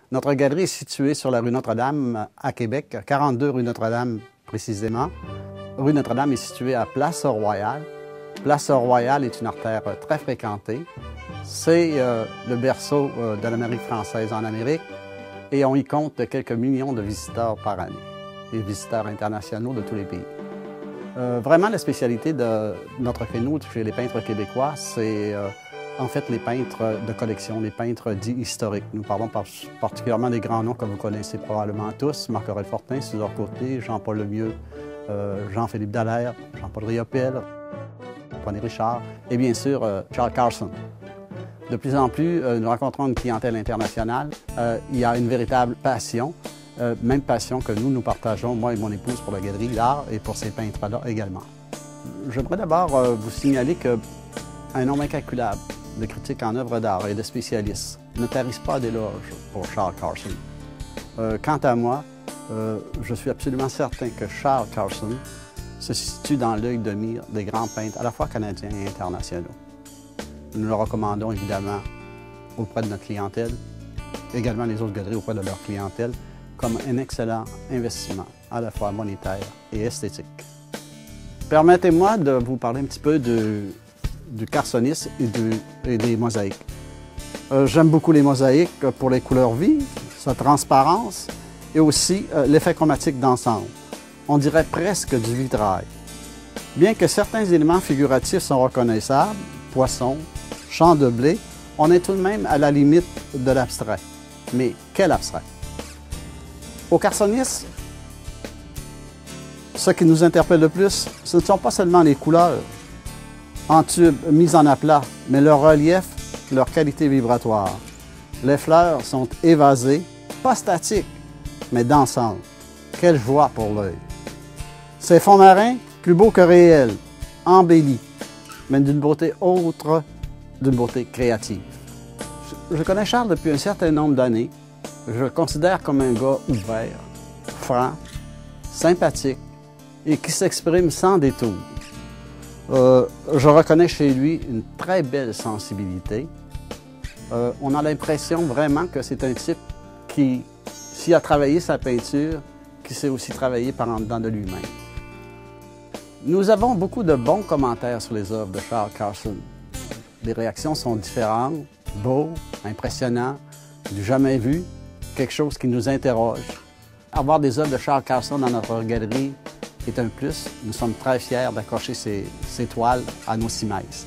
Notre galerie est située sur la rue Notre-Dame à Québec, 42 rue Notre-Dame précisément. Rue Notre-Dame est située à Place Royale. Place Royale est une artère très fréquentée. C'est le berceau de l'Amérique française en Amérique et on y compte quelques millions de visiteurs par année, et visiteurs internationaux de tous les pays. Vraiment, la spécialité de notre créneau chez les peintres québécois, c'est en fait les peintres de collection, les peintres dits historiques. Nous parlons particulièrement des grands noms que vous connaissez probablement tous, Marc-Aurèle Fortin, César Côté, Jean-Paul Lemieux, Jean-Philippe Dallaire, Jean-Paul Riopelle, René Richard et bien sûr Charles Carson. De plus en plus, nous rencontrons une clientèle internationale. Il y a une véritable passion, même passion que nous partageons, moi et mon épouse, pour la galerie d'art et pour ces peintres-là également. J'aimerais d'abord vous signaler qu'un nombre incalculable de critiques en œuvres d'art et de spécialistes ne tarissent pas d'éloges pour Charles Carson. Quant à moi, je suis absolument certain que Charles Carson se situe dans l'œil de mire des grands peintres, à la fois canadiens et internationaux. Nous le recommandons évidemment auprès de notre clientèle, également les autres galeries auprès de leur clientèle, comme un excellent investissement, à la fois monétaire et esthétique. Permettez-moi de vous parler un petit peu du carsonisme et des mosaïques. J'aime beaucoup les mosaïques pour les couleurs vives, sa transparence et aussi l'effet chromatique d'ensemble. On dirait presque du vitrail. Bien que certains éléments figuratifs sont reconnaissables, poissons, champs de blé, on est tout de même à la limite de l'abstrait. Mais quel abstrait? Au carsonisme, ce qui nous interpelle le plus, ce ne sont pas seulement les couleurs en tube mises en aplat, mais leur relief, leur qualité vibratoire. Les fleurs sont évasées, pas statiques, mais d'ensemble. Quelle joie pour l'œil! Ces fonds marins, plus beaux que réels, embellis, mais d'une beauté autre, d'une beauté créative. Je connais Charles depuis un certain nombre d'années. Je le considère comme un gars ouvert, franc, sympathique et qui s'exprime sans détour. Je reconnais chez lui une très belle sensibilité. On a l'impression vraiment que c'est un type qui, s'il a travaillé sa peinture, qui sait aussi travailler par en dedans de lui-même. Nous avons beaucoup de bons commentaires sur les œuvres de Charles Carson. Les réactions sont différentes, beaux, impressionnants, du jamais vu, quelque chose qui nous interroge. Avoir des œuvres de Charles Carson dans notre galerie est un plus. Nous sommes très fiers d'accrocher ces toiles à nos cimaises.